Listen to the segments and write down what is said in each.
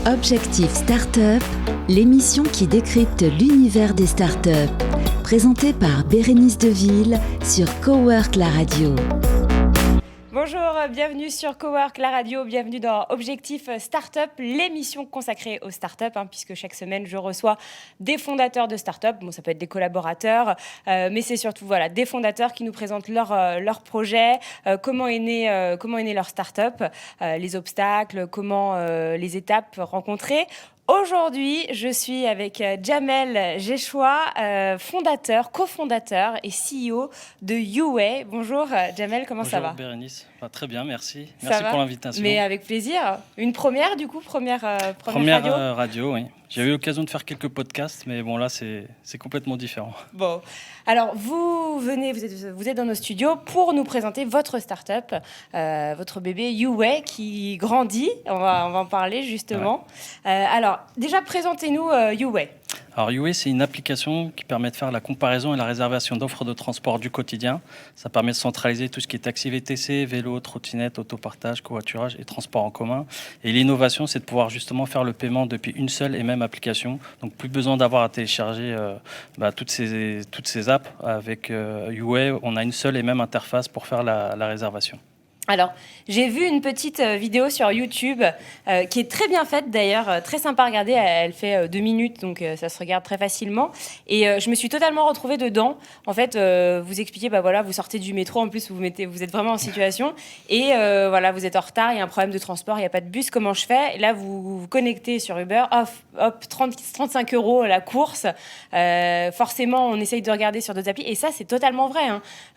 Objectif Startup, l'émission qui décrypte l'univers des startups. Présentée par Bérénice Deville sur Cowork la radio. Bonjour, bienvenue sur Cowork la radio, bienvenue dans Objectif Startup, l'émission consacrée aux startups, puisque chaque semaine je reçois des fondateurs de startups. Bon, ça peut être des collaborateurs, mais c'est surtout des fondateurs qui nous présentent leur projet, comment est née leur startup, les obstacles, comment les étapes rencontrées. Aujourd'hui, je suis avec Jamel Jechoua, cofondateur et CEO de YouWay. Bonjour Jamel, comment ça va ? Bonjour Bérénice, très bien, merci. Merci pour l'invitation. Mais avec plaisir. Une première du coup, première radio, oui. J'ai eu l'occasion de faire quelques podcasts, mais bon là c'est complètement différent. Bon, alors vous êtes dans nos studios pour nous présenter votre start-up, votre bébé YouWay qui grandit. On va en parler justement. Ouais. Alors déjà présentez-nous YouWay. Alors YouWay, c'est une application qui permet de faire la comparaison et la réservation d'offres de transport du quotidien. Ça permet de centraliser tout ce qui est taxi VTC, vélo, trottinette, autopartage, covoiturage et transport en commun. Et l'innovation, c'est de pouvoir justement faire le paiement depuis une seule et même application. Donc plus besoin d'avoir à télécharger toutes ces apps. Avec YouWay, on a une seule et même interface pour faire la réservation. Alors, j'ai vu une petite vidéo sur YouTube qui est très bien faite d'ailleurs, très sympa à regarder. Elle fait 2 minutes, donc ça se regarde très facilement. Et je me suis totalement retrouvée dedans. En fait, vous expliquez, vous sortez du métro, en plus vous êtes vraiment en situation. Et vous êtes en retard, il y a un problème de transport, il n'y a pas de bus, comment je fais ? Et là, vous vous connectez sur Uber, hop, 35 € la course. Forcément, on essaye de regarder sur d'autres applis. Et ça, c'est totalement vrai.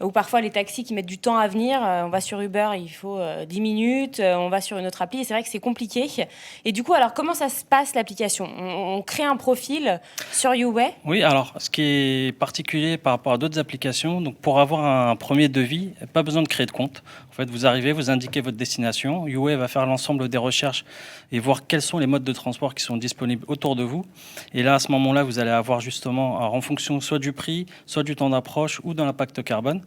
Ou parfois, les taxis qui mettent du temps à venir, on va sur Uber, il faut 10 minutes, on va sur une autre appli et c'est vrai que c'est compliqué. Et du coup, alors comment ça se passe l'application ? On crée un profil sur YouWay ? Oui, alors ce qui est particulier par rapport à d'autres applications, donc pour avoir un premier devis, pas besoin de créer de compte. En fait, vous arrivez, vous indiquez votre destination, YouWay va faire l'ensemble des recherches et voir quels sont les modes de transport qui sont disponibles autour de vous. Et là, à ce moment-là, vous allez avoir justement, en fonction soit du prix, soit du temps d'approche ou de l'impact carbone.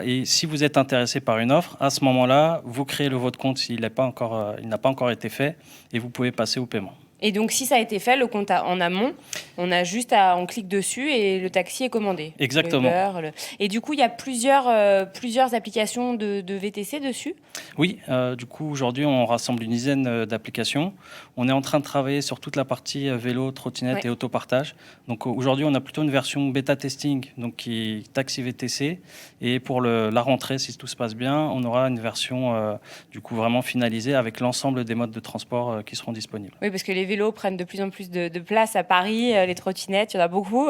Et si vous êtes intéressé par une offre, à ce moment-là, vous créez le votre compte s'il n'a pas encore été fait et vous pouvez passer au paiement. Et donc, si ça a été fait, le compte en amont, on clique dessus et le taxi est commandé. Exactement. Et du coup, il y a plusieurs applications de VTC dessus ? Oui, du coup, aujourd'hui, on rassemble une dizaine d'applications. On est en train de travailler sur toute la partie vélo, trottinette et autopartage. Donc aujourd'hui, on a plutôt une version bêta testing, donc qui est taxi VTC. Et pour la rentrée, si tout se passe bien, on aura une version du coup vraiment finalisée avec l'ensemble des modes de transport qui seront disponibles. Oui, parce que les vélos prennent de plus en plus de place à Paris, les trottinettes, il y en a beaucoup.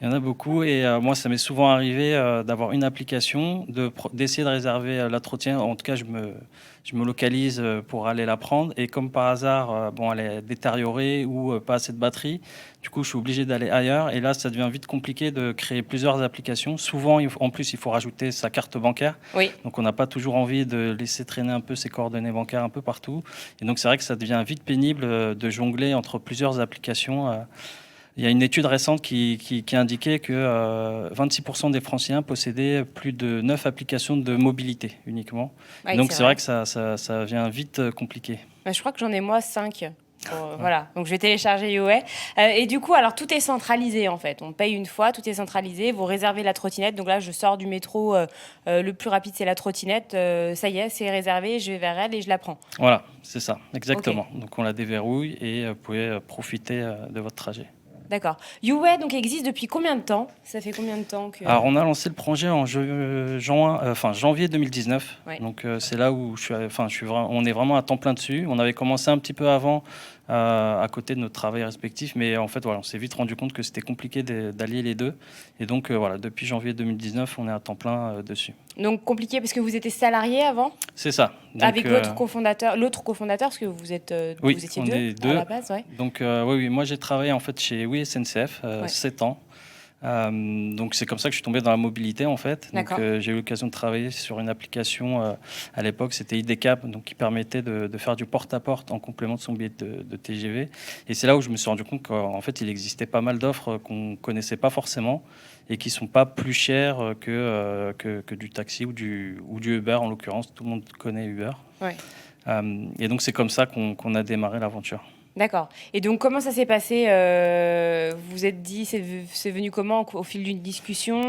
Il y en a beaucoup et moi, ça m'est souvent arrivé d'avoir une application, d'essayer de réserver la trottinette. En tout cas, je me localise pour aller la prendre et comme par hasard, elle est détériorée ou pas assez de batterie. Du coup, je suis obligé d'aller ailleurs et là, ça devient vite compliqué de créer plusieurs applications. Souvent, en plus, il faut rajouter sa carte bancaire. Oui. Donc, on n'a pas toujours envie de laisser traîner un peu ses coordonnées bancaires un peu partout. Et donc, c'est vrai que ça devient vite pénible de jongler entre plusieurs applications. Il y a une étude récente qui indiquait que 26% des Franciliens possédaient plus de 9 applications de mobilité uniquement. Ouais, donc c'est vrai que ça vient vite compliqué. Je crois que j'en ai moi 5. Voilà, donc je vais télécharger YouWay. Et du coup, alors tout est centralisé en fait. On paye une fois, tout est centralisé. Vous réservez la trottinette. Donc là, je sors du métro. Le plus rapide, c'est la trottinette. Ça y est, c'est réservé. Je vais vers elle et je la prends. Voilà, c'est ça, exactement. Okay. Donc on la déverrouille et vous pouvez profiter de votre trajet. D'accord. YouWay donc existe depuis combien de temps ? Ça fait combien de temps que... Alors on a lancé le projet en janvier 2019. Ouais. Donc c'est là où on est vraiment à temps plein dessus. On avait commencé un petit peu avant à côté de notre travail respectif, mais en fait on s'est vite rendu compte que c'était compliqué d'allier les deux. Et donc depuis janvier 2019, on est à temps plein dessus. Donc compliqué parce que vous étiez salarié avant ? C'est ça. Donc, avec l'autre cofondateur, parce que vous étiez deux à la base, ouais. Donc oui, moi j'ai travaillé en fait chez SNCF 7 ans. Donc c'est comme ça que je suis tombé dans la mobilité en fait. Donc j'ai eu l'occasion de travailler sur une application à l'époque, c'était IDCAP, donc qui permettait de faire du porte-à-porte en complément de son billet de TGV. Et c'est là où je me suis rendu compte qu'en fait il existait pas mal d'offres qu'on connaissait pas forcément et qui sont pas plus chères que du taxi ou du Uber en l'occurrence. Tout le monde connaît Uber. Ouais. Et donc c'est comme ça qu'on a démarré l'aventure. D'accord. Et donc, comment ça s'est passé vous vous êtes dit, c'est venu comment au fil d'une discussion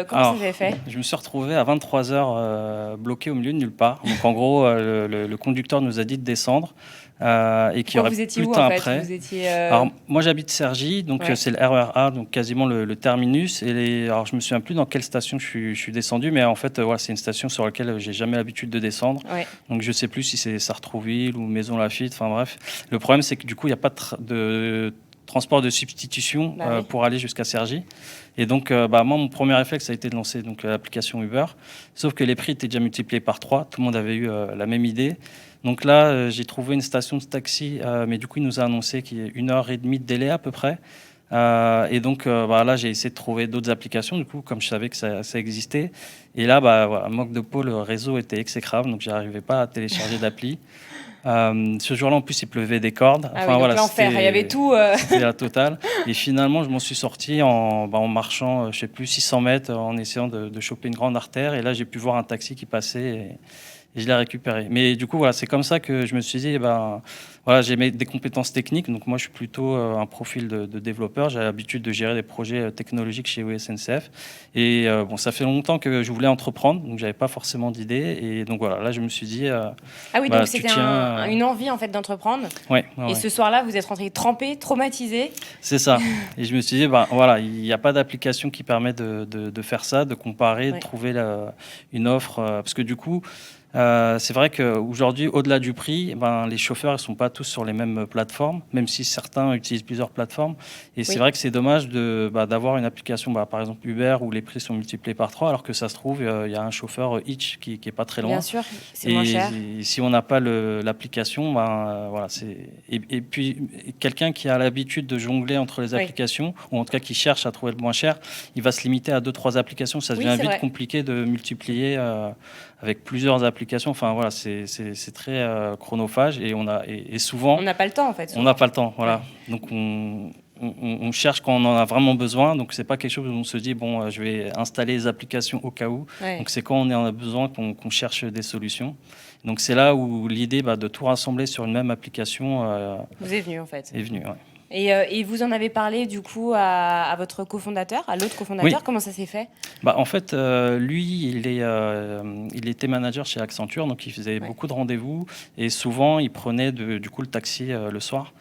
comment ça s'est fait? Je me suis retrouvé à 23h bloqué au milieu de nulle part. Donc en gros, le conducteur nous a dit de descendre et qu'il y aurait vous étiez plus où de temps en fait? après. Vous étiez, Alors moi j'habite Cergy, donc Ouais. c'est le RER A, donc quasiment le terminus. Alors je me souviens plus dans quelle station je suis descendu, mais en fait voilà, c'est une station sur laquelle j'ai jamais l'habitude de descendre. Ouais. Donc je sais plus si c'est Sartrouville ou Maison Lafitte. Enfin bref, le problème c'est que du coup il n'y a pas de transport de substitution Bah oui. pour aller jusqu'à Cergy. Et donc, moi, mon premier réflexe a été de lancer l'application Uber. Sauf que les prix étaient déjà multipliés par 3. Tout le monde avait eu la même idée. Donc là, j'ai trouvé une station de taxi, mais du coup, il nous a annoncé qu'il y a 1h30 de délai à peu près. Et donc, là, j'ai essayé de trouver d'autres applications, du coup, comme je savais que ça existait. Et là, voilà, manque de peau, le réseau était exécrable, donc je n'arrivais pas à télécharger d'appli. Ce jour-là, en plus, il pleuvait des cordes. Ah oui, donc voilà, l'enfer, il y avait tout. C'était la totale. Et finalement, je m'en suis sorti en marchant, je sais plus, 600 mètres, en essayant de choper une grande artère. Et là, j'ai pu voir un taxi qui passait et je l'ai récupéré. Mais du coup, voilà, c'est comme ça que je me suis dit, voilà, j'ai des compétences techniques. Donc moi, je suis plutôt un profil de développeur. J'ai l'habitude de gérer des projets technologiques chez SNCF. Et ça fait longtemps que je voulais entreprendre, donc j'avais pas forcément d'idée. Et donc voilà, là, je me suis dit. Ah oui, donc c'était une envie en fait d'entreprendre. Ouais, et ce soir-là, vous êtes rentré trempé, traumatisé. C'est ça. Et je me suis dit, voilà, il n'y a pas d'application qui permet de faire ça, de comparer, de trouver une offre. Parce que du coup, c'est vrai qu'aujourd'hui, au-delà du prix, les chauffeurs ne sont pas tous sur les mêmes plateformes, même si certains utilisent plusieurs plateformes. Et c'est vrai que c'est dommage d'avoir une application, par exemple Uber, où les prix sont multipliés par 3, alors que ça se trouve, il y a un chauffeur Hitch qui n'est pas très loin. Bien sûr, c'est moins cher. Et si on n'a pas l'application, voilà, et puis quelqu'un qui a l'habitude de jongler entre les applications, ou en tout cas qui cherche à trouver le moins cher, il va se limiter à 2-3 applications. Ça devient vite compliqué de multiplier avec plusieurs applications. Enfin voilà, c'est très chronophage et souvent on n'a pas le temps en fait. On n'a pas le temps, voilà. Donc on cherche quand on en a vraiment besoin. Donc c'est pas quelque chose où on se dit je vais installer les applications au cas où. Donc c'est quand on en a besoin qu'on cherche des solutions. Donc c'est là où l'idée de tout rassembler sur une même application vous est venue en fait. Est venue, ouais. Et vous en avez parlé du coup à votre cofondateur, à l'autre cofondateur. Oui. Comment ça s'est fait? En fait, lui, il était manager chez Accenture, donc il faisait beaucoup de rendez-vous et souvent il prenait du coup le taxi le soir.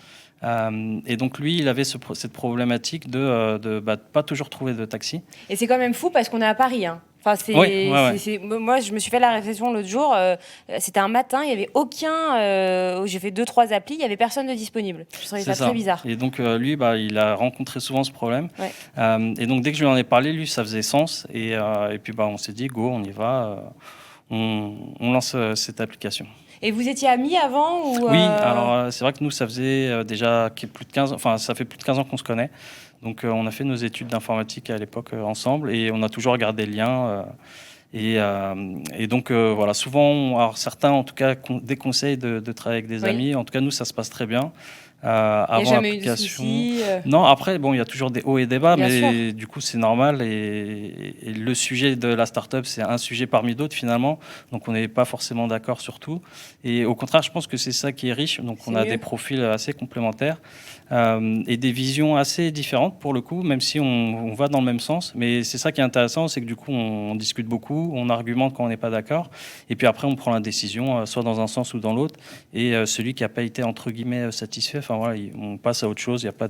Et donc lui, il avait cette problématique de pas toujours trouver de taxi. Et c'est quand même fou parce qu'on est à Paris, hein. Enfin, moi, je me suis fait la réflexion l'autre jour. C'était un matin, il n'y avait aucun. J'ai fait 2-3 applis, il n'y avait personne de disponible. Je trouvais ça très bizarre. Et donc, lui, il a rencontré souvent ce problème. Et donc, dès que je lui en ai parlé, lui, ça faisait sens. Et puis, on s'est dit, go, on y va. On lance cette application. Et vous étiez amis avant ou Oui, alors c'est vrai que nous, ça faisait déjà plus de 15 ans. Enfin, ça fait plus de 15 ans qu'on se connaît. Donc, on a fait nos études d'informatique à l'époque ensemble et on a toujours gardé le lien. Et donc, voilà, souvent, alors certains, en tout cas, déconseillent de travailler avec des amis. En tout cas, nous, ça se passe très bien. Il n'y a jamais eu de soucis. Non, après, il y a toujours des hauts et des bas, Bien mais sûr. Du coup, c'est normal. Et le sujet de la start-up, c'est un sujet parmi d'autres, finalement. Donc, on n'est pas forcément d'accord sur tout. Et au contraire, je pense que c'est ça qui est riche. Donc, on a des profils assez complémentaires et des visions assez différentes, pour le coup, même si on va dans le même sens. Mais c'est ça qui est intéressant, c'est que du coup, on discute beaucoup, on argumente quand on n'est pas d'accord. Et puis après, on prend la décision, soit dans un sens ou dans l'autre. Et celui qui n'a pas été, entre guillemets, satisfait, voilà, on passe à autre chose, il n'y a pas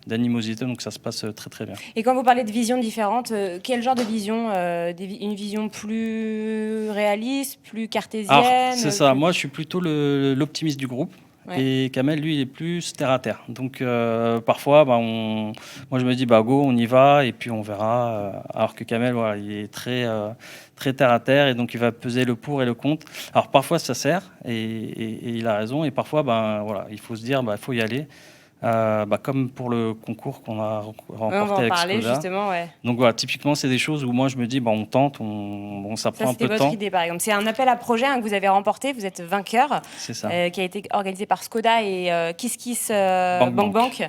d'animosité, donc ça se passe très très bien. Et quand vous parlez de visions différentes, quel genre de vision une vision plus réaliste, plus cartésienne? C'est ça, moi je suis plutôt l'optimiste du groupe. Et Kamel, lui, il est plus terre à terre. Donc parfois, moi je me dis, go, on y va, et puis on verra. Alors que Kamel, voilà, il est très terre à terre, et donc il va peser le pour et le contre. Alors parfois ça sert, et il a raison, et parfois, voilà, il faut se dire, il faut y aller. Comme pour le concours qu'on a remporté on va en avec parler, Skoda. Justement, Donc voilà, typiquement, c'est des choses où moi je me dis, on tente, ça prend un peu de temps. C'était votre idée, par exemple. C'est un appel à projet que vous avez remporté, vous êtes vainqueur, c'est ça. Qui a été organisé par Skoda et KissKiss Bank.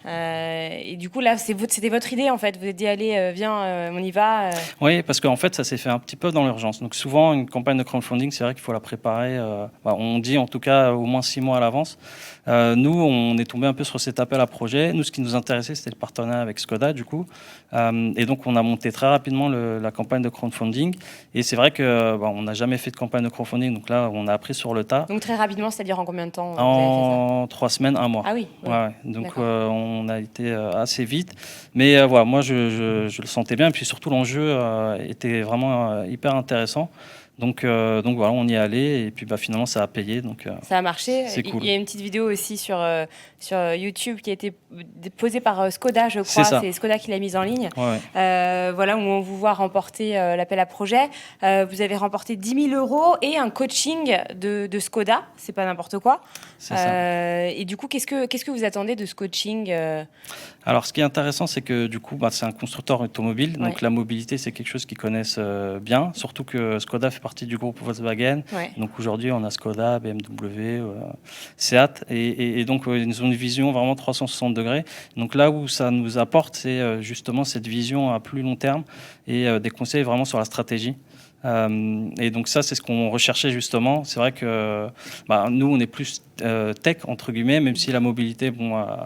Et du coup, là, c'était votre idée, en fait. Vous êtes dit, allez, viens, on y va. Oui, parce qu'en fait, ça s'est fait un petit peu dans l'urgence. Donc souvent, une campagne de crowdfunding, c'est vrai qu'il faut la préparer, on dit en tout cas au moins 6 mois à l'avance. Nous, on est tombé un peu sur cet appel à projet. Nous, ce qui nous intéressait, c'était le partenariat avec Skoda, du coup. Et donc, on a monté très rapidement la campagne de crowdfunding. Et c'est vrai qu'on n'a jamais fait de campagne de crowdfunding. Donc là, on a appris sur le tas. Donc très rapidement, c'est-à-dire en combien de temps En 3 semaines, 1 mois. Ah oui. Ouais. Donc, on a été assez vite. Mais voilà, moi, je le sentais bien. Et puis surtout, l'enjeu était vraiment hyper intéressant. Donc voilà, on y est allé et puis finalement ça a payé. Donc, ça a marché. C'est cool. Il y a une petite vidéo aussi sur YouTube qui a été posée par Skoda, je crois. C'est Skoda qui l'a mise en ligne. Ouais. Voilà, où on vous voit remporter l'appel à projet. Vous avez remporté 10 000 € et un coaching de Skoda. C'est pas n'importe quoi. C'est ça. Et du coup, qu'est-ce que vous attendez de ce coaching Alors, ce qui est intéressant, c'est que du coup, c'est un constructeur automobile. Donc, la mobilité, c'est quelque chose qu'ils connaissent bien. Surtout que Skoda fait partie du groupe Volkswagen. Donc, aujourd'hui, on a Skoda, BMW, Seat. Et donc, ils ont une vision vraiment 360 degrés. Donc, là où ça nous apporte, c'est justement cette vision à plus long terme et des conseils vraiment sur la stratégie. Et donc ça, c'est ce qu'on recherchait justement. C'est vrai que nous, on est plus tech, entre guillemets, même si la mobilité,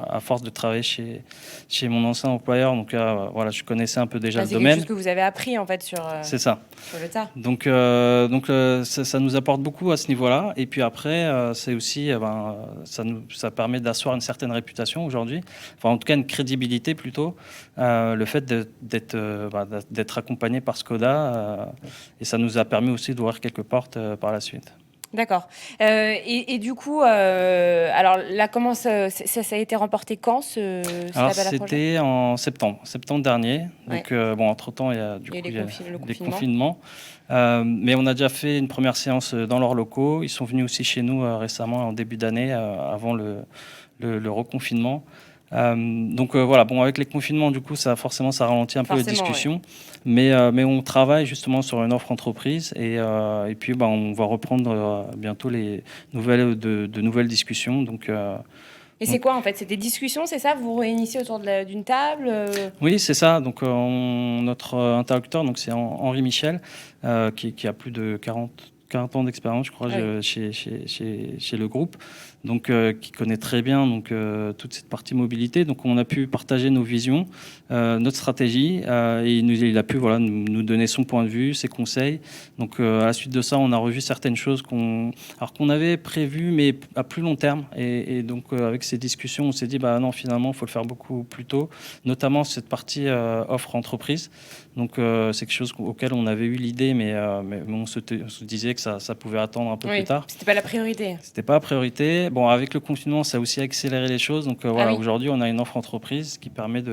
à force de travailler chez mon ancien employeur, donc voilà, je connaissais un peu déjà le domaine. C'est quelque chose que vous avez appris en fait sur le tas. Donc ça nous apporte beaucoup à ce niveau-là. Et puis après, c'est aussi, ça permet d'asseoir une certaine réputation aujourd'hui, enfin en tout cas une crédibilité plutôt, le fait d'être accompagné par Skoda. Et ça nous a permis aussi d'ouvrir quelques portes par la suite. D'accord. Et du coup, alors là, comment ça a été remporté quand Alors c'était en septembre dernier. Donc entre-temps, il y a des confinements. Mais on a déjà fait une première séance dans leurs locaux. Ils sont venus aussi chez nous récemment, en début d'année, avant le reconfinement. Donc voilà, avec les confinements, du coup, ça ralentit un peu les discussions. Mais on travaille justement sur une offre entreprise et puis on va reprendre bientôt de nouvelles discussions. Et c'est quoi en fait? C'est des discussions, c'est ça? Vous vous réunissez autour d'une table? Oui, c'est ça. Donc notre interlocuteur, donc c'est Henri Michel, qui a plus de 40 ans d'expérience, je crois, chez le groupe, donc qui connaît très bien toute cette partie mobilité. Donc on a pu partager nos visions, notre stratégie, et il a pu nous donner son point de vue, ses conseils. Donc à la suite de ça, on a revu certaines choses qu'on avait prévues, mais à plus long terme. Et donc avec ces discussions, on s'est dit non, finalement, il faut le faire beaucoup plus tôt, notamment cette partie offre entreprise. Donc c'est quelque chose auquel on avait eu l'idée, mais on se disait que ça pouvait attendre un peu plus tard. C'était pas la priorité. C'était pas la priorité. Bon, avec le confinement, ça a aussi accéléré les choses. Donc aujourd'hui, on a une offre entreprise qui permet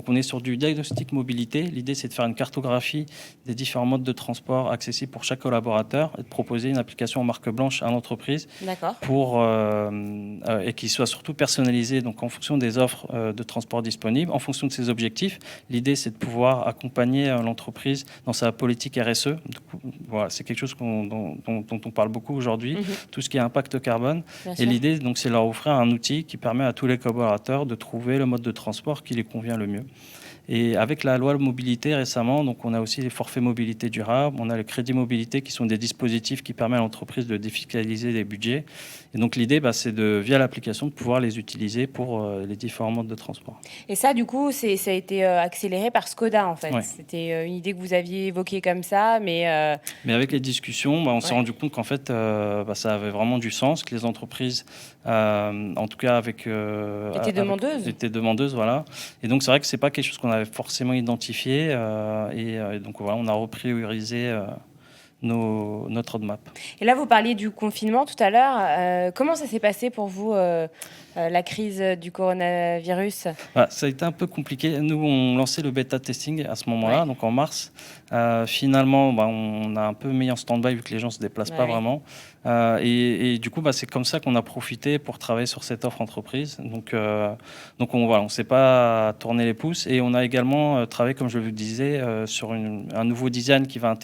Donc on est sur du diagnostic mobilité. L'idée, c'est de faire une cartographie des différents modes de transport accessibles pour chaque collaborateur et de proposer une application en marque blanche à l'entreprise. D'accord. Et qui soit surtout personnalisée, donc en fonction des offres de transport disponibles, en fonction de ses objectifs. L'idée, c'est de pouvoir accompagner l'entreprise dans sa politique RSE. Voilà, c'est quelque chose dont on parle beaucoup aujourd'hui, tout ce qui est impact carbone. Et l'idée, donc, c'est de leur offrir un outil qui permet à tous les collaborateurs de trouver le mode de transport qui les convient le mieux. Et avec la loi mobilité récemment, donc on a aussi les forfaits mobilité durable, on a le crédit mobilité qui sont des dispositifs qui permettent à l'entreprise de défiscaliser les budgets. Et donc l'idée, c'est via l'application de pouvoir les utiliser pour les différents modes de transport. Et ça, du coup, ça a été accéléré par Skoda, en fait. Ouais. C'était une idée que vous aviez évoquée comme ça, mais avec les discussions, on s'est rendu compte qu'en fait, ça avait vraiment du sens, que les entreprises, en tout cas étaient demandeuses, voilà. Et donc c'est vrai que c'est pas quelque chose qu'on avait forcément identifié, et donc voilà, on a repriorisé notre roadmap. Et là, vous parliez du confinement tout à l'heure. Comment ça s'est passé pour vous, la crise du coronavirus? Ça a été un peu compliqué. Nous, on lançait le bêta testing à ce moment-là, donc en mars. Finalement, on a un peu mis en stand-by vu que les gens ne se déplacent pas vraiment. Et du coup, c'est comme ça qu'on a profité pour travailler sur cette offre entreprise. Donc on ne s'est pas tourné les pouces. Et on a également travaillé, comme je vous le disais, sur un nouveau design qui va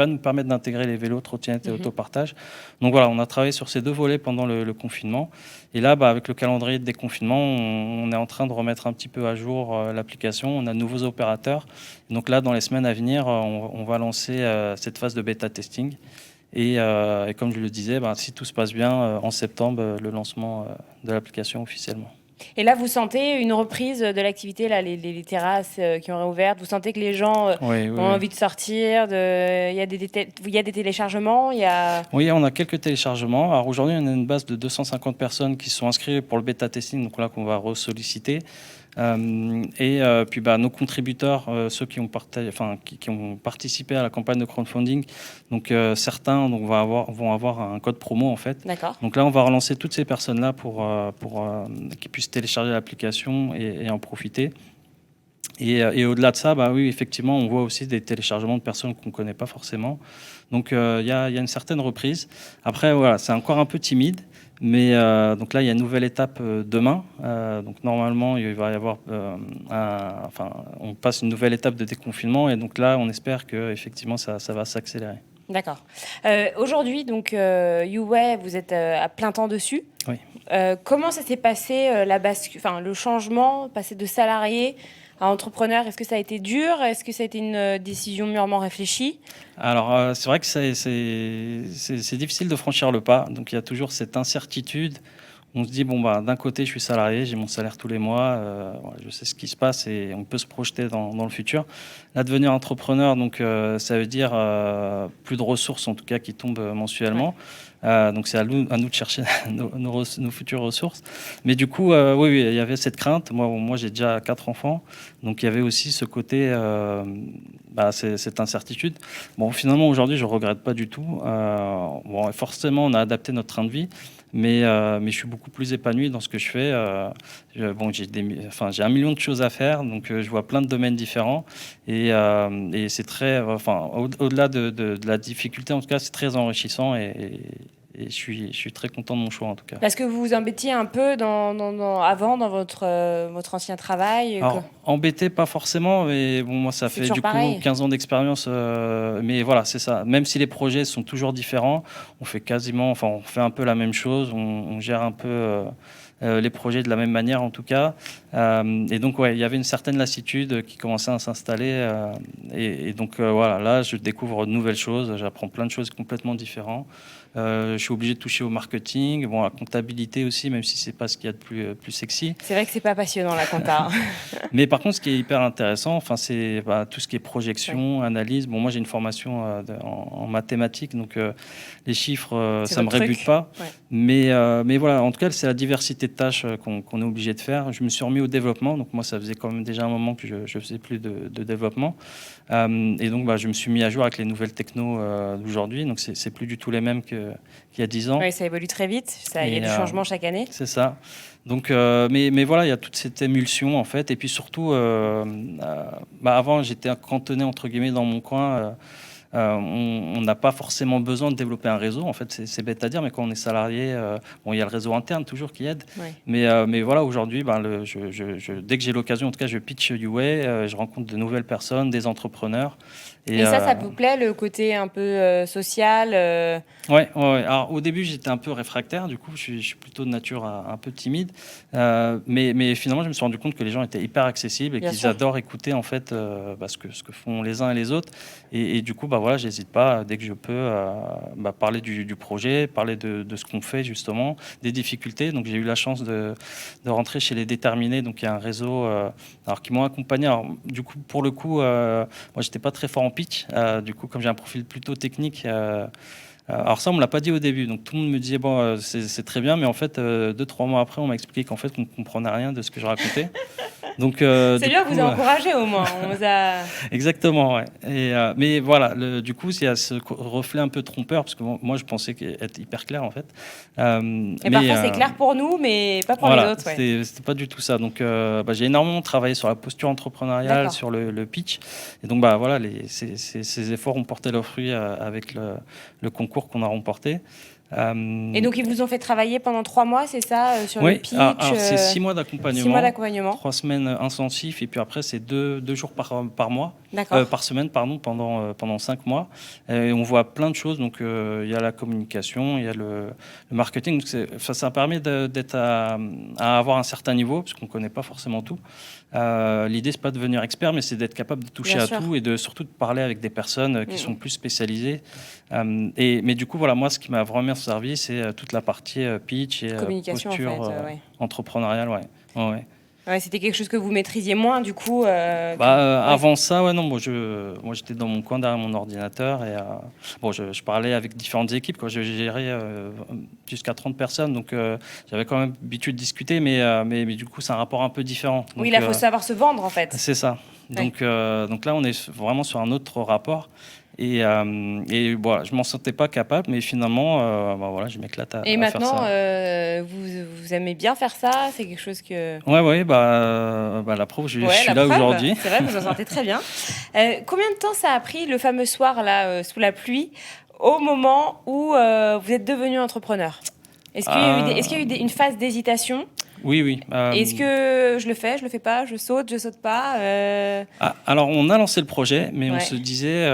nous permettre d'intégrer les vélos, trottinettes et autopartage. Donc voilà, on a travaillé sur ces deux volets pendant le confinement. Et là, avec le calendrier de déconfinement, on est en train de remettre un petit peu à jour l'application. On a de nouveaux opérateurs. Donc là, dans les semaines à venir, on va lancer cette phase de bêta testing. Et comme je le disais, si tout se passe bien, en septembre, le lancement de l'application officiellement. Et là, vous sentez une reprise de l'activité, là, les terrasses qui ont réouvert. Vous sentez que les gens ont envie de sortir. Il y a des téléchargements. Oui, on a quelques téléchargements. Alors aujourd'hui, on a une base de 250 personnes qui sont inscrites pour le bêta testing, donc là qu'on va ressolliciter. Puis nos contributeurs, ceux qui ont participé à la campagne de crowdfunding, donc certains vont avoir un code promo en fait. D'accord. Donc là, on va relancer toutes ces personnes-là pour qu'ils puissent télécharger l'application et en profiter. Et au-delà de ça, oui, effectivement, on voit aussi des téléchargements de personnes qu'on ne connaît pas forcément. Donc il y a une certaine reprise. Après, voilà, c'est encore un peu timide. Mais donc là, il y a une nouvelle étape demain. Donc normalement, il va y avoir, on passe une nouvelle étape de déconfinement, et donc là, on espère que effectivement, ça va s'accélérer. D'accord. Aujourd'hui, donc YouWay, vous êtes à plein temps dessus. Oui. Comment ça s'est passé le changement, passer de salarié à entrepreneur? Est-ce que ça a été dur? Est-ce que ça a été une décision mûrement réfléchie? Alors, c'est vrai que c'est difficile de franchir le pas. Donc, il y a toujours cette incertitude. On se dit, d'un côté, je suis salarié, j'ai mon salaire tous les mois, je sais ce qui se passe et on peut se projeter dans le futur. Là, devenir entrepreneur, donc, ça veut dire plus de ressources, en tout cas, qui tombent mensuellement. Donc, c'est à nous de chercher nos futures ressources. Mais du coup, oui, il y avait cette crainte. Moi, j'ai déjà 4 enfants. Donc, il y avait aussi ce côté, cette incertitude. Bon, finalement, aujourd'hui, je ne regrette pas du tout. Forcément, on a adapté notre train de vie. Mais je suis beaucoup plus épanoui dans ce que je fais. J'ai 1 million de choses à faire, donc je vois plein de domaines différents. Et c'est très, au-delà de la difficulté, en tout cas, c'est très enrichissant. Et je suis très content de mon choix, en tout cas. Parce que vous vous embêtiez un peu avant dans votre ancien travail? Alors, embêté, pas forcément, mais moi, ça fait du coup 15 ans d'expérience. Mais voilà, c'est ça. Même si les projets sont toujours différents, on fait un peu la même chose. On gère un peu les projets de la même manière, en tout cas. Et donc, il y avait une certaine lassitude qui commençait à s'installer. Et donc, là, je découvre de nouvelles choses. J'apprends plein de choses complètement différentes. Je suis obligé de toucher au marketing, la comptabilité aussi, même si c'est pas ce qu'il y a de plus sexy. C'est vrai que c'est pas passionnant, la compta. Mais par contre, ce qui est hyper intéressant, c'est tout ce qui est projection, analyse. Bon, moi, j'ai une formation en mathématiques, donc les chiffres, ça me rébute pas. Ouais. Mais voilà, en tout cas, c'est la diversité de tâches qu'on est obligé de faire. Je me suis remis au développement, donc moi, ça faisait quand même déjà un moment que je faisais plus de développement. Et donc, je me suis mis à jour avec les nouvelles technos d'aujourd'hui. Donc, c'est plus du tout les mêmes qu'il y a 10 ans. Oui, ça évolue très vite. Il y a du changement chaque année. C'est ça. Donc, mais voilà, il y a toute cette émulsion, en fait. Et puis surtout, avant, j'étais cantonné, entre guillemets, dans mon coin. On n'a pas forcément besoin de développer un réseau. En fait, c'est bête à dire, mais quand on est salarié, il y a le réseau interne toujours qui aide. Ouais. Mais voilà, aujourd'hui, dès que j'ai l'occasion, en tout cas, je pitch YouWay, je rencontre de nouvelles personnes, des entrepreneurs. Et ça vous plaît, le côté un peu social Ouais. Alors, au début, j'étais un peu réfractaire. Du coup, je suis plutôt de nature un peu timide. Mais finalement, je me suis rendu compte que les gens étaient hyper accessibles et qu'ils adorent écouter, en fait, ce que font les uns et les autres. Et du coup, j'hésite pas, dès que je peux, parler du projet, parler de ce qu'on fait, justement, des difficultés. Donc, j'ai eu la chance de rentrer chez Les Déterminés. Donc, il y a un réseau qui m'ont accompagné. Alors, du coup, pour le coup, moi, j'étais pas très fort en pitch. Du coup, comme j'ai un profil plutôt technique, alors ça, on me l'a pas dit au début. Donc, tout le monde me disait, c'est très bien. Mais en fait, 2-3 mois après, on m'a expliqué qu'en fait, on ne comprenait rien de ce que je racontais. Donc, c'est bien, vous a encouragé au moins. On vous a... Exactement, ouais. Mais voilà, du coup, il y a ce reflet un peu trompeur, parce que moi, je pensais être hyper clair, en fait. Et parfois, c'est clair pour nous, mais pas pour les autres. Ouais. C'était pas du tout ça. Donc, j'ai énormément travaillé sur la posture entrepreneuriale, sur le pitch. Et donc, ces efforts ont porté leurs fruits avec le concours qu'on a remporté. Et donc, ils vous ont fait travailler pendant 3 mois, c'est ça, sur le pitch alors c'est 6 mois d'accompagnement. 6 mois d'accompagnement. 3 semaines intensifs, et puis après, c'est 2 jours par mois, par semaine, pardon, pendant 5 mois. Et on voit plein de choses. Donc, il y a la communication, il y a le marketing. Donc ça permet d'être à avoir un certain niveau, parce qu'on ne connaît pas forcément tout. L'idée, c'est pas de devenir expert, mais c'est d'être capable de toucher à tout et surtout de parler avec des personnes qui sont plus spécialisées. Mais du coup, voilà, moi, ce qui m'a vraiment servi, c'est toute la partie pitch et posture entrepreneuriale. Ouais, c'était quelque chose que vous maîtrisiez moins, du coup. Avant ça, moi j'étais dans mon coin derrière mon ordinateur et je parlais avec différentes équipes. Je gérais jusqu'à 30 personnes, donc j'avais quand même l'habitude de discuter, mais du coup c'est un rapport un peu différent. Donc, oui, là, il faut savoir se vendre, en fait. C'est ça. Donc là, on est vraiment sur un autre rapport. Et voilà, je m'en sentais pas capable, mais finalement, voilà, je m'éclate à faire ça. Et maintenant, vous aimez bien faire ça? C'est quelque chose que... Ouais, la preuve, je suis là aujourd'hui. C'est vrai, vous en sentez très bien. Combien de temps ça a pris, le fameux soir, là, sous la pluie, au moment où vous êtes devenu entrepreneur? Est-ce qu'il y a eu une phase d'hésitation? Oui. Est-ce que je le fais pas, je saute pas Alors, on a lancé le projet, mais on se disait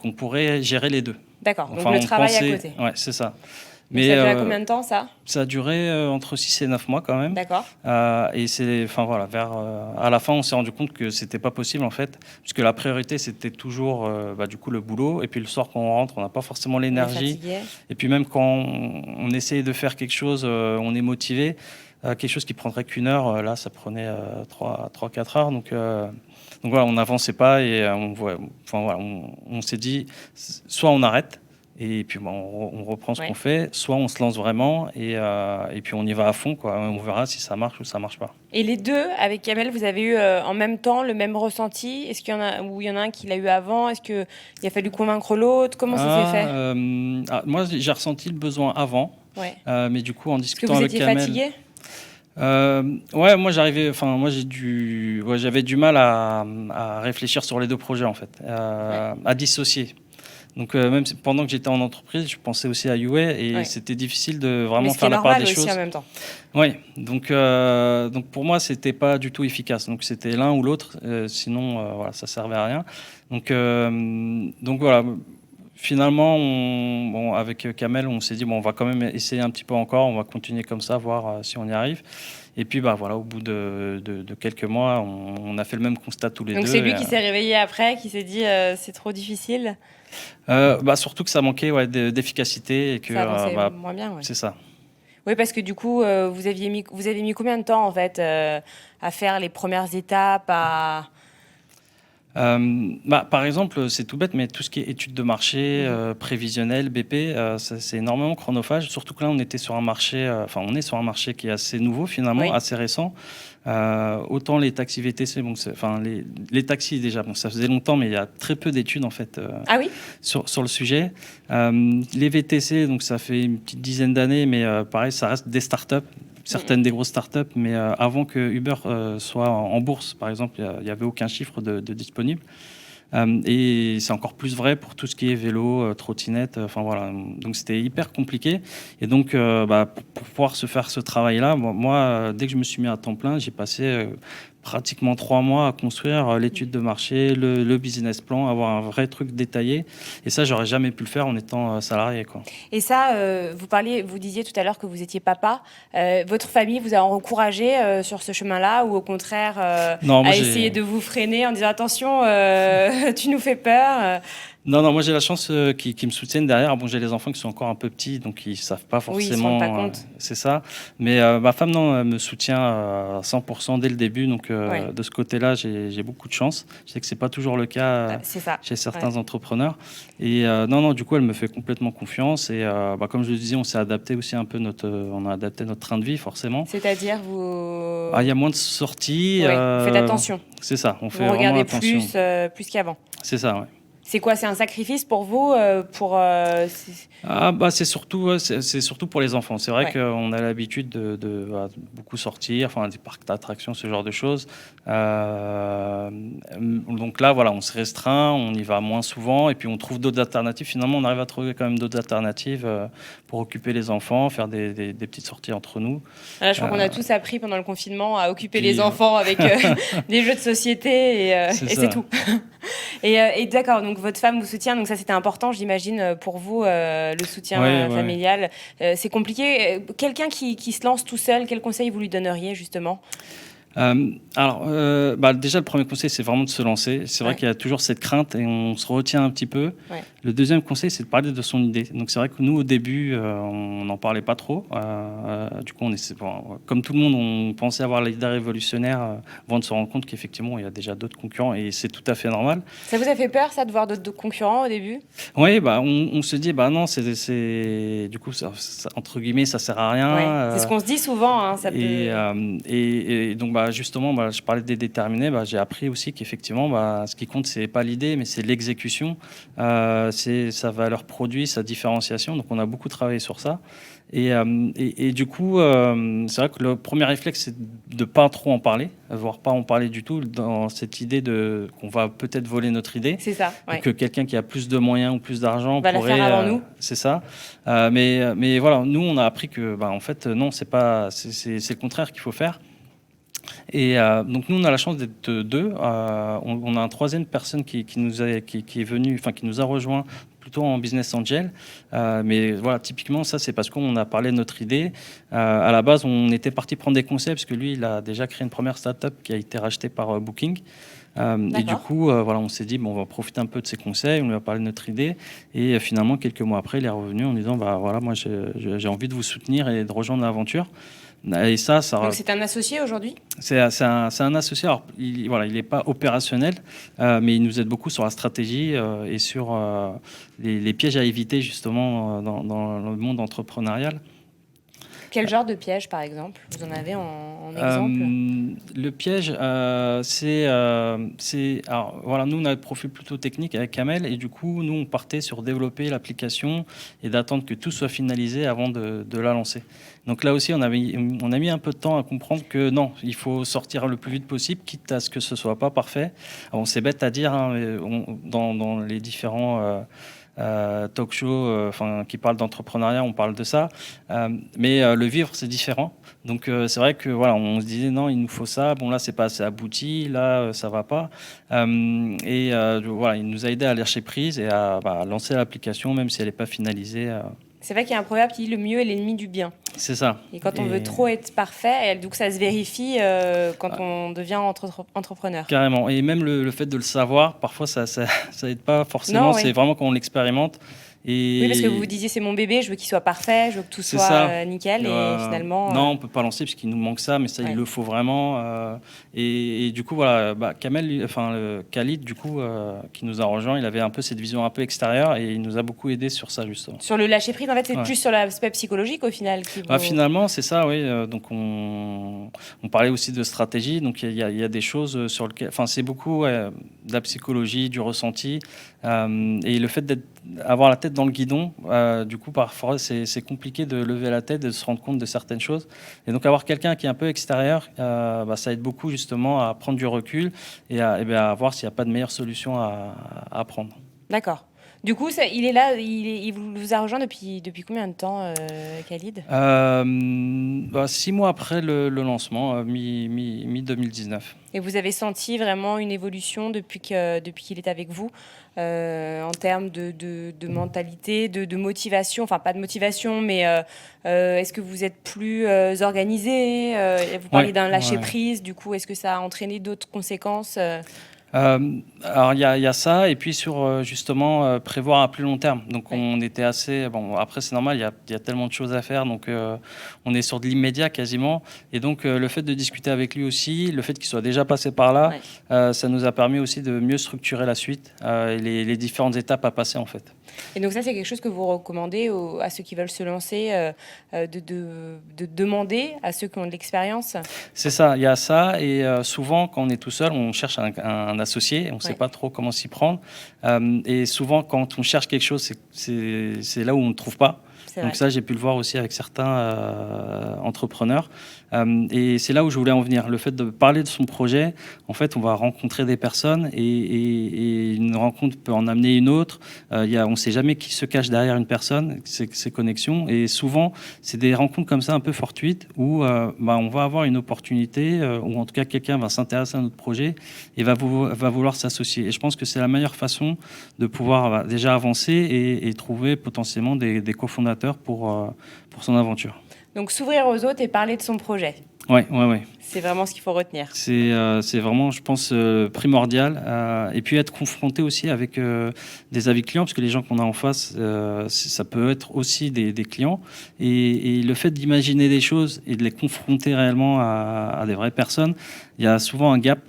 qu'on pourrait gérer les deux. D'accord, donc le travail à côté. Ouais, c'est ça. Mais ça a duré combien de temps, ça? Ça a duré entre 6 et 9 mois quand même. D'accord. Et à la fin, on s'est rendu compte que c'était pas possible en fait, puisque la priorité c'était toujours du coup le boulot, et puis le soir quand on rentre, on n'a pas forcément l'énergie. Et puis même quand on essaye de faire quelque chose, on est motivé. Quelque chose qui prendrait qu'une heure, là, ça prenait 3-4 heures. Donc voilà, on n'avançait pas et on s'est dit, soit on arrête et puis on reprend ce qu'on fait, soit on se lance vraiment et puis on y va à fond, quoi. On verra si ça marche ou ça marche pas. Et les deux, avec Kamel, vous avez eu en même temps le même ressenti? Est-ce qu'il y en a, ou il y en a un qui l'a eu avant? Est-ce qu'il a fallu convaincre l'autre? Comment ça s'est fait? Moi, j'ai ressenti le besoin avant, mais du coup, en discutant avec Kamel... Est-ce que vous étiez fatigué? J'avais du mal à réfléchir sur les deux projets en fait, à dissocier. Donc même pendant que j'étais en entreprise, je pensais aussi à UA et c'était difficile de vraiment faire la part des choses. En même temps. Oui, donc pour moi c'était pas du tout efficace. Donc c'était l'un ou l'autre, sinon ça servait à rien. Donc voilà. Finalement, avec Kamel, on s'est dit on va quand même essayer un petit peu encore, on va continuer comme ça, voir si on y arrive. Et puis au bout de quelques mois, on a fait le même constat tous les deux. Donc c'est lui qui s'est réveillé après, qui s'est dit c'est trop difficile. Surtout que ça manquait d'efficacité et que ça avançait moins bien. C'est ça. Oui, parce que du coup, vous avez mis combien de temps en fait à faire les premières étapes, par exemple, c'est tout bête, mais tout ce qui est études de marché, prévisionnel, BP, c'est énormément chronophage. Surtout que là, on est sur un marché qui est assez nouveau finalement, assez récent. Autant les taxis VTC, les taxis déjà, ça faisait longtemps, mais il y a très peu d'études en fait sur le sujet. Les VTC, donc ça fait une petite dizaine d'années, mais pareil, ça reste des startups. Certaines des grosses startups, mais avant que Uber soit en bourse, par exemple, il n'y avait aucun chiffre de disponible. Et c'est encore plus vrai pour tout ce qui est vélo, trottinette, donc c'était hyper compliqué. Et donc, pour pouvoir se faire ce travail-là, moi, dès que je me suis mis à temps plein, j'ai passé pratiquement 3 mois à construire l'étude de marché, le business plan, avoir un vrai truc détaillé. Et ça, j'aurais jamais pu le faire en étant salarié, quoi. Et ça, vous disiez tout à l'heure que vous étiez papa. Votre famille vous a encouragé sur ce chemin-là, ou au contraire a essayé de vous freiner en disant attention, tu nous fais peur? Non, moi j'ai la chance qu'ils me soutiennent derrière. Bon, j'ai les enfants qui sont encore un peu petits, donc ils savent pas forcément. Oui, ils se rendent pas compte. C'est ça. Mais ma femme, elle me soutient à 100% dès le début. Donc de ce côté-là, j'ai beaucoup de chance. Je sais que c'est pas toujours le cas chez certains entrepreneurs. Et du coup, elle me fait complètement confiance. Et comme je le disais, on s'est adapté aussi un peu on a adapté notre train de vie, forcément. C'est-à-dire vous. Il y a moins de sorties. Vous faites attention. C'est ça. On fait regardez vraiment attention. plus qu'avant. C'est ça, ouais. C'est quoi? C'est un sacrifice pour vous C'est surtout pour les enfants. C'est vrai qu'on a l'habitude de beaucoup sortir, enfin des parcs d'attractions, ce genre de choses. Donc là, voilà, on se restreint, on y va moins souvent, et puis on trouve d'autres alternatives. Finalement, on arrive à trouver quand même d'autres alternatives pour occuper les enfants, faire des petites sorties entre nous. Là, je crois qu'on a tous appris pendant le confinement à occuper les enfants avec des jeux de société et c'est tout. Et d'accord, donc votre femme vous soutient, donc ça c'était important, j'imagine, pour vous, le soutien familial. C'est compliqué. Quelqu'un qui se lance tout seul, quel conseil vous lui donneriez justement? Déjà, le premier conseil, c'est vraiment de se lancer. C'est vrai qu'il y a toujours cette crainte et on se retient un petit peu. Ouais. Le deuxième conseil, c'est de parler de son idée. Donc, c'est vrai que nous, au début, on n'en parlait pas trop. Du coup, comme tout le monde, on pensait avoir l'idée révolutionnaire avant de se rendre compte qu'effectivement, il y a déjà d'autres concurrents et c'est tout à fait normal. Ça vous a fait peur, ça, de voir d'autres concurrents au début? Oui, on se dit, non, du coup, ça, entre guillemets, ça sert à rien. Ouais. C'est ce qu'on se dit souvent. Hein, ça et donc, justement, je parlais des déterminés. J'ai appris aussi qu'effectivement, ce qui compte, c'est pas l'idée, mais c'est l'exécution, c'est sa valeur produit, sa différenciation. Donc, on a beaucoup travaillé sur ça. Et du coup, c'est vrai que le premier réflexe, c'est de pas trop en parler, voire pas en parler du tout, dans cette idée qu'on va peut-être voler notre idée. C'est ça. Ouais. Que quelqu'un qui a plus de moyens ou plus d'argent va pourrait la faire avant nous. C'est ça. Mais voilà, nous, on a appris que, en fait, non, c'est le contraire qu'il faut faire. Et donc nous on a la chance d'être deux. On a une troisième personne qui est venue, enfin qui nous a rejoint plutôt en business angel. Mais voilà, typiquement ça c'est parce qu'on a parlé de notre idée. À la base on était parti prendre des conseils parce que lui il a déjà créé une première startup qui a été rachetée par Booking. Et du coup, voilà, on s'est dit, on va profiter un peu de ses conseils, on lui a parlé de notre idée. Et finalement, quelques mois après, il est revenu en disant, voilà, moi, j'ai envie de vous soutenir et de rejoindre l'aventure. Et ça... Donc, c'est un associé aujourd'hui ? C'est un associé. Alors, il n'est pas opérationnel, mais il nous aide beaucoup sur la stratégie et sur les pièges à éviter, justement, dans le monde entrepreneurial. Quel genre de piège, par exemple ? Vous en avez en exemple ? Le piège, alors, voilà, nous, on a un profil plutôt technique avec Kamel, et du coup, nous, on partait sur développer l'application et d'attendre que tout soit finalisé avant de la lancer. Donc là aussi, on a mis un peu de temps à comprendre que non, il faut sortir le plus vite possible, quitte à ce que ce soit pas parfait. Alors, c'est bête à dire, hein, mais dans les différents... talk show qui parle d'entrepreneuriat, on parle de ça, mais le vivre c'est différent. Donc c'est vrai que voilà, on se disait non, il nous faut ça, bon là c'est pas assez abouti, là ça va pas, voilà, il nous a aidé à lâcher prise et à lancer l'application même si elle n'est pas finalisée. C'est vrai qu'il y a un proverbe qui dit le mieux est l'ennemi du bien. C'est ça. Et quand on veut trop être parfait, donc ça se vérifie quand on devient entrepreneur. Carrément. Et même le fait de le savoir, parfois ça aide pas forcément. Non, c'est vraiment quand on l'expérimente. Oui, parce que vous vous disiez c'est mon bébé, je veux qu'il soit parfait, je veux que tout soit nickel, et finalement... Non, on peut pas lancer parce qu'il nous manque ça, mais ça, il le faut vraiment. Et du coup, voilà, Khalid, du coup, qui nous a rejoint, il avait un peu cette vision un peu extérieure et il nous a beaucoup aidé sur ça, justement. Sur le lâcher-prise, en fait, c'est plus sur l'aspect psychologique, au final Finalement, c'est ça, oui. Donc, on parlait aussi de stratégie, donc il y a des choses sur lesquelles... Enfin, c'est beaucoup de la psychologie, du ressenti, et le fait d'avoir la tête dans le guidon, du coup parfois c'est compliqué de lever la tête, de se rendre compte de certaines choses, et donc avoir quelqu'un qui est un peu extérieur, ça aide beaucoup justement à prendre du recul et à voir s'il n'y a pas de meilleure solution à prendre. D'accord. Du coup, il est là, il vous a rejoint depuis combien de temps, Khalid ? 6 mois après le lancement, mi-2019. Et vous avez senti vraiment une évolution depuis qu'il est avec vous, en termes de mentalité, de motivation, enfin pas de motivation, mais est-ce que vous êtes plus organisé ? Vous parlez d'un lâcher-prise, du coup, est-ce que ça a entraîné d'autres conséquences ? Alors il y a ça, et puis sur justement prévoir à plus long terme. Donc on était assez... Bon, après c'est normal, il y a tellement de choses à faire, donc on est sur de l'immédiat quasiment. Et donc le fait de discuter avec lui aussi, le fait qu'il soit déjà passé par là, ça nous a permis aussi de mieux structurer la suite et les différentes étapes à passer en fait. Et donc ça, c'est quelque chose que vous recommandez à ceux qui veulent se lancer, de demander à ceux qui ont de l'expérience? C'est ça, il y a ça. Et souvent, quand on est tout seul, on cherche un associé. On ne sait pas trop comment s'y prendre. Et souvent, quand on cherche quelque chose, c'est là où on ne trouve pas. Donc ça, j'ai pu le voir aussi avec certains entrepreneurs. Et c'est là où je voulais en venir. Le fait de parler de son projet, en fait, on va rencontrer des personnes et une rencontre peut en amener une autre. On ne sait jamais qui se cache derrière une personne, ces connexions. Et souvent, c'est des rencontres comme ça un peu fortuites où on va avoir une opportunité, ou en tout cas quelqu'un va s'intéresser à notre projet et va vouloir s'associer. Et je pense que c'est la meilleure façon de pouvoir déjà avancer et trouver potentiellement des cofondateurs pour son aventure. Donc s'ouvrir aux autres et parler de son projet. Oui. C'est vraiment ce qu'il faut retenir. C'est vraiment, je pense, primordial. Et puis être confronté aussi avec des avis clients, parce que les gens qu'on a en face, ça peut être aussi des clients. Et le fait d'imaginer des choses et de les confronter réellement à des vraies personnes, il y a souvent un gap.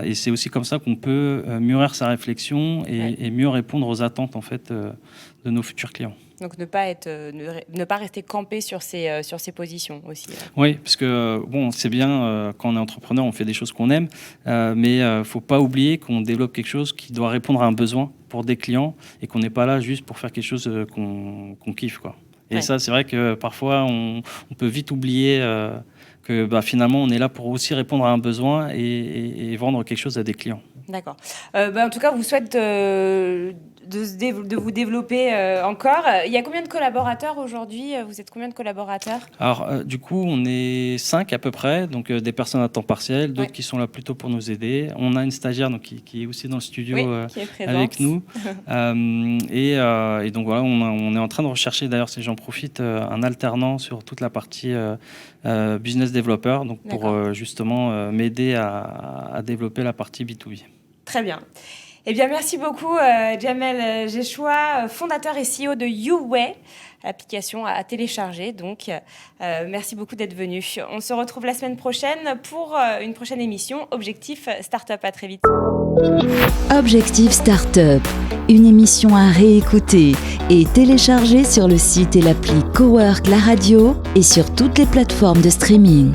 Et c'est aussi comme ça qu'on peut mûrir sa réflexion et mieux répondre aux attentes en fait, de nos futurs clients. Donc ne pas rester campé sur ses positions aussi. Oui, parce que c'est bien quand on est entrepreneur, on fait des choses qu'on aime, mais il ne faut pas oublier qu'on développe quelque chose qui doit répondre à un besoin pour des clients et qu'on n'est pas là juste pour faire quelque chose qu'on kiffe, quoi. Et ça, c'est vrai que parfois, on peut vite oublier que finalement, on est là pour aussi répondre à un besoin et vendre quelque chose à des clients. D'accord. En tout cas, vous souhaite de vous développer encore. Il y a combien de collaborateurs aujourd'hui? Vous êtes combien de collaborateurs? Alors, du coup, on est 5 à peu près, donc des personnes à temps partiel, d'autres qui sont là plutôt pour nous aider. On a une stagiaire donc, qui est aussi dans le studio avec nous. Et donc voilà, on est en train de rechercher, d'ailleurs, si j'en profite, un alternant sur toute la partie business developer, donc pour justement m'aider à développer la partie B2B. Très bien. Eh bien, merci beaucoup, Jamel Jechoua, fondateur et CEO de YouWay, application à télécharger. Donc, merci beaucoup d'être venu. On se retrouve la semaine prochaine pour une prochaine émission Objectif Startup. À très vite. Objectif Startup, une émission à réécouter et télécharger sur le site et l'appli Cowork la radio et sur toutes les plateformes de streaming.